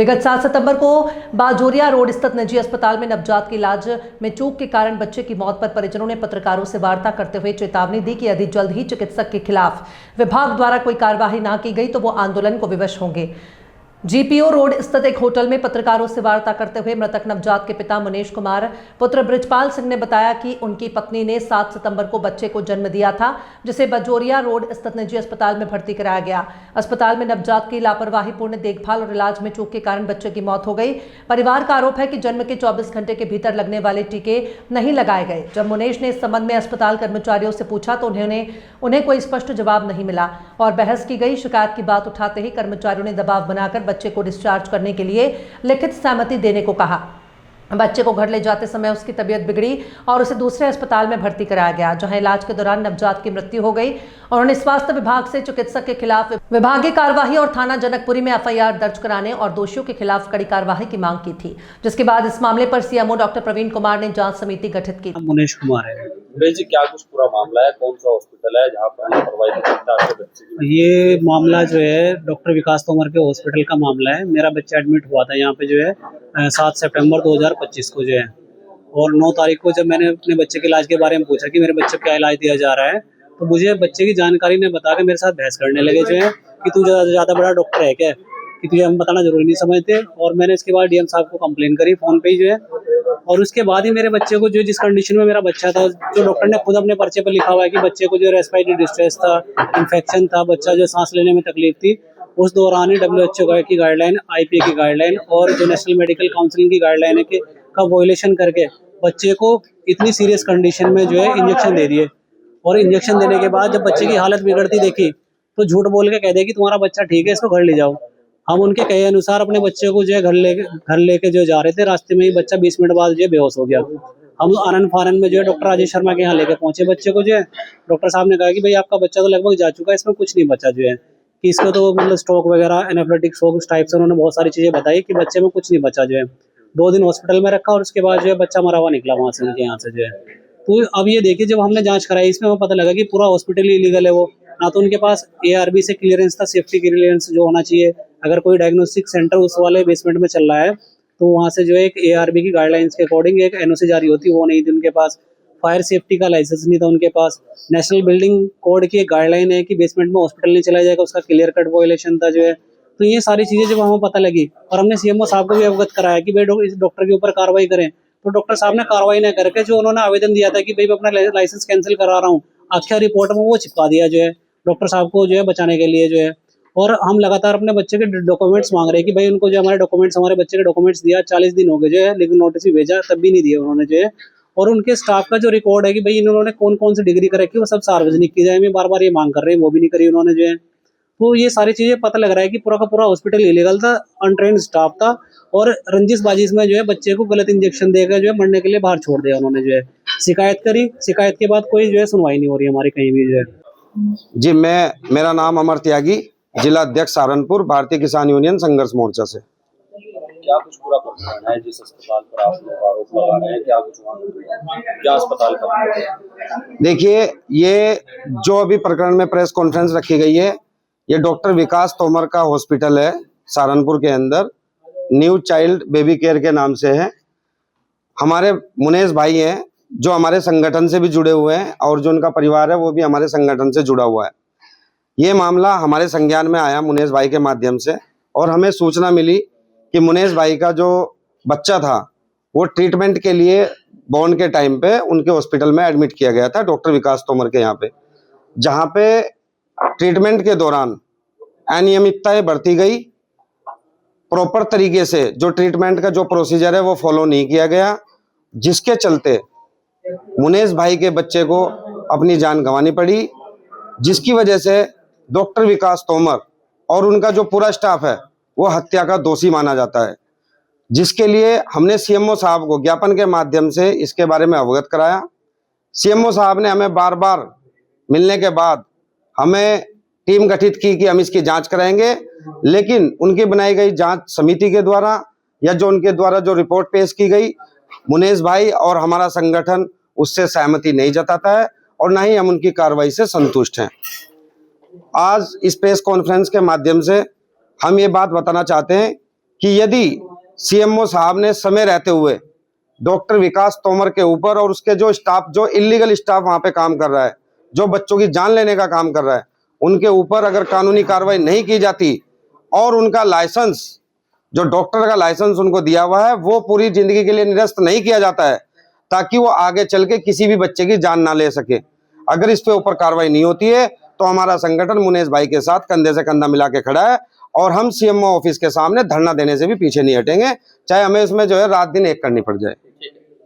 विगत 7 सितंबर को बाजोरिया रोड स्थित निजी अस्पताल में नवजात के इलाज में चूक के कारण बच्चे की मौत पर परिजनों ने पत्रकारों से वार्ता करते हुए चेतावनी दी कि यदि जल्द ही चिकित्सक के खिलाफ विभाग द्वारा कोई कार्रवाई न की गई तो वो आंदोलन को विवश होंगे। जीपीओ रोड स्थित एक होटल में पत्रकारों से वार्ता करते हुए मृतक नवजात के पिता मुनेश कुमार पुत्र बृजपाल सिंह ने बताया कि उनकी पत्नी ने 7 सितंबर को बच्चे को जन्म दिया था, जिसे बाजोरिया रोड स्थित निजी अस्पताल में भर्ती कराया गया। अस्पताल में नवजात की लापरवाहीपूर्ण देखभाल और इलाज में चूक के कारण बच्चे की मौत हो गई। परिवार का आरोप है कि जन्म के 24 घंटे के भीतर लगने वाले टीके नहीं लगाए गए। जब मुनेश ने इस संबंध में अस्पताल कर्मचारियों से पूछा तो उन्हें कोई स्पष्ट जवाब नहीं मिला और बहस की गई। शिकायत की बात उठाते ही कर्मचारियों ने दबाव बनाकर बच्चे को डिस्चार्ज करने के लिए लिखित सहमति देने को कहा। बच्चे को घर ले जाते समय उसकी तबीयत बिगड़ी और उसे दूसरे अस्पताल में भर्ती कराया गया, जहां इलाज के दौरान नवजात की मृत्यु हो गई। उन्होंने स्वास्थ्य विभाग से चिकित्सक के खिलाफ विभागीय कार्यवाही और थाना जनकपुरी में एफआईआर दर्ज कराने और दोषियों के खिलाफ कड़ी कार्रवाई की मांग की थी, जिसके बाद इस मामले पर सीएमओ डॉक्टर प्रवीण कुमार ने जांच समिति गठित की। मुनेश कुमार है जी, क्या कुछ पूरा मामला है? कौन सा हॉस्पिटल है जहाँ पर लापरवाही की शिकायत है बच्चे की? ये मामला जो है डॉक्टर विकास तोमर के हॉस्पिटल का मामला है। मेरा बच्चा एडमिट हुआ था यहाँ पे जो है 7 सितंबर 2025 को जो है, और 9 तारीख को जब मैंने अपने बच्चे के इलाज के बारे में पूछा कि मेरे बच्चे को क्या इलाज दिया जा रहा है, तो मुझे बच्चे की जानकारी ने बता के मेरे साथ बहस करने लगे जो है कि तू ज़्यादा बड़ा डॉक्टर है क्या, कि तुझे हम बताना जरूरी नहीं समझते। और मैंने इसके बाद डीएम साहब को कंप्लेन करी फ़ोन पे ही जो है, और उसके बाद ही मेरे बच्चे को जो जिस कंडीशन में मेरा बच्चा था, जो डॉक्टर ने खुद अपने पर्चे पर लिखा हुआ है कि बच्चे को जो रेस्पिरेटरी डिस्ट्रेस था, इन्फेक्शन था, बच्चा जो सांस लेने में तकलीफ थी, उस दौरान ही WHO की गाइडलाइन, IPA की गाइडलाइन और जो नेशनल मेडिकल काउंसिल की गाइडलाइन है का वॉयलेशन करके बच्चे को इतनी सीरियस कंडीशन में जो है इंजेक्शन दे दिए। और इंजेक्शन देने के बाद जब बच्चे की हालत बिगड़ती देखी तो झूठ बोल के कह दिया कि तुम्हारा बच्चा ठीक है, इसको घर ले जाओ। हम उनके कहे अनुसार अपने बच्चे को जो है घर लेके जो जा रहे थे, रास्ते में ही बच्चा 20 मिनट बाद जो है बेहोश हो गया। हम आनंद फानन में जो है डॉक्टर राजेश शर्मा के यहाँ लेके पहुंचे बच्चे को जो है। डॉक्टर साहब ने कहा कि भाई आपका बच्चा तो लगभग जा चुका है, इसमें कुछ नहीं बचा जो है, कि इसको तो मतलब स्ट्रोक वगैरह एनाफिलेक्टिक शॉक उस टाइप से उन्होंने बहुत सारी चीज़ें बताई कि बच्चे में कुछ नहीं बचा जो है। 2 दिन हॉस्पिटल में रखा और उसके बाद जो है बच्चा मरा हुआ निकला वहाँ से, उनके यहाँ से जो है। तो अब ये देखिए, जब हमने जाँच कराई इसमें हमें पता लगा कि पूरा हॉस्पिटल ही इलीगल है। वो ना तो उनके पास ARB से क्लियरेंस था, सेफ्टी क्लियरेंस जो होना चाहिए। अगर कोई डायग्नोस्टिक सेंटर उस वाले बेसमेंट में चल रहा है तो वहाँ से जो है एक ARB की गाइडलाइंस के अकॉर्डिंग एक NOC जारी होती, वो नहीं थी उनके पास। फायर सेफ्टी का लाइसेंस नहीं था उनके पास। नेशनल बिल्डिंग कोड की एक गाइडलाइन है कि बेसमेंट में हॉस्पिटल नहीं चला जाएगा, उसका क्लियर कट वायलेशन था जो है। तो ये सारी चीज़ें जब हमें पता लगी और हमने CMO साहब को भी अवगत कराया कि भाई इस डॉक्टर के ऊपर कार्रवाई करें, तो डॉक्टर साहब ने कार्रवाई न करके जो उन्होंने आवेदन दिया था कि भाई मैं अपना लाइसेंस कैंसिल करा रहा हूँ, आखिर रिपोर्ट में वो चिपका दिया जो है डॉक्टर साहब को जो है बचाने के लिए जो है। और हम लगातार अपने बच्चे के डॉक्यूमेंट्स मांग रहे हैं कि भाई उनको जो हमारे बच्चे के डॉक्यूमेंट्स दिया, 40 दिन हो गए जो है, लेकिन नोटिस भी भेजा तब भी नहीं दिया उन्होंने जो है। और उनके स्टाफ का जो रिकॉर्ड है कि भाई इन्होंने कौन कौन सी डिग्री कर रखी है वो सब सार्वजनिक की जाए, मैं बार बार ये मांग कर रहे हैं, वो भी नहीं करी उन्होंने जो है। तो ये सारी चीज़ें पता लग रहा है कि पूरा का पूरा हॉस्पिटल इलीगल था, अनट्रेंड स्टाफ था और रंजिशबाजी में जो है बच्चे को गलत इंजेक्शन देकर जो है मरने के लिए बाहर छोड़ दिया उन्होंने जो है। शिकायत करी, शिकायत के बाद कोई जो है सुनवाई नहीं हो रही हमारी कहीं भी जो है। जी, मेरा नाम अमर त्यागी, जिला अध्यक्ष सहारनपुर, भारतीय किसान यूनियन संघर्ष मोर्चा से। क्या कुछ पूरा प्रकरण है जिस अस्पताल पर आप लोग आरोप लगा रहे हैं? क्या कुछ क्या अस्पताल पर? देखिए, ये जो अभी प्रकरण में प्रेस कॉन्फ्रेंस रखी गई है, ये डॉक्टर विकास तोमर का हॉस्पिटल है सहारनपुर के अंदर, न्यू चाइल्ड बेबी केयर के नाम से है। हमारे मुनेश भाई हैं जो हमारे संगठन से भी जुड़े हुए हैं और जो उनका परिवार है वो भी हमारे संगठन से जुड़ा हुआ है। ये मामला हमारे संज्ञान में आया मुनेश भाई के माध्यम से, और हमें सूचना मिली कि मुनेश भाई का जो बच्चा था वो ट्रीटमेंट के लिए बॉर्न के टाइम पे उनके हॉस्पिटल में एडमिट किया गया था डॉक्टर विकास तोमर के यहाँ पे, जहाँ पे ट्रीटमेंट के दौरान अनियमितताएं बरती गई। प्रॉपर तरीके से जो ट्रीटमेंट का जो प्रोसीजर है वो फॉलो नहीं किया गया, जिसके चलते मुनेश भाई के बच्चे को अपनी जान गंवानी पड़ी, जिसकी वजह से डॉक्टर विकास तोमर और उनका जो पूरा स्टाफ है वो हत्या का दोषी माना जाता है, जिसके लिए हमने CMO साहब को ज्ञापन के माध्यम से इसके बारे में अवगत कराया। CMO साहब ने हमें बार बार मिलने के बाद हमें टीम गठित की कि हम इसकी जांच कराएंगे, लेकिन उनकी बनाई गई जांच समिति के द्वारा या जो उनके द्वारा जो रिपोर्ट पेश की गई, मुनेश भाई और हमारा संगठन उससे सहमति नहीं जताता है और ना ही हम उनकी कार्रवाई से संतुष्ट हैं। आज इस प्रेस कॉन्फ्रेंस के माध्यम से हम ये बात बताना चाहते हैं कि यदि सीएमओ साहब ने समय रहते हुए डॉक्टर विकास तोमर के ऊपर और उसके जो स्टाफ, जो इलीगल स्टाफ वहां पे काम कर रहा है, जो बच्चों की जान लेने का काम कर रहा है, उनके ऊपर अगर कानूनी कार्रवाई नहीं की जाती और उनका लाइसेंस, जो डॉक्टर का लाइसेंस उनको दिया हुआ है, वो पूरी जिंदगी के लिए निरस्त नहीं किया जाता है, ताकि वो आगे चल के किसी भी बच्चे की जान ना ले सके। अगर इस पे ऊपर कार्रवाई नहीं होती है तो हमारा संगठन मुनेश भाई के साथ कंधे से कंधा मिला के खड़ा है और हम सीएमओ ऑफिस के सामने धरना देने से भी पीछे नहीं हटेंगे, चाहे हमें इसमें जो है रात दिन एक करनी पड़ जाए।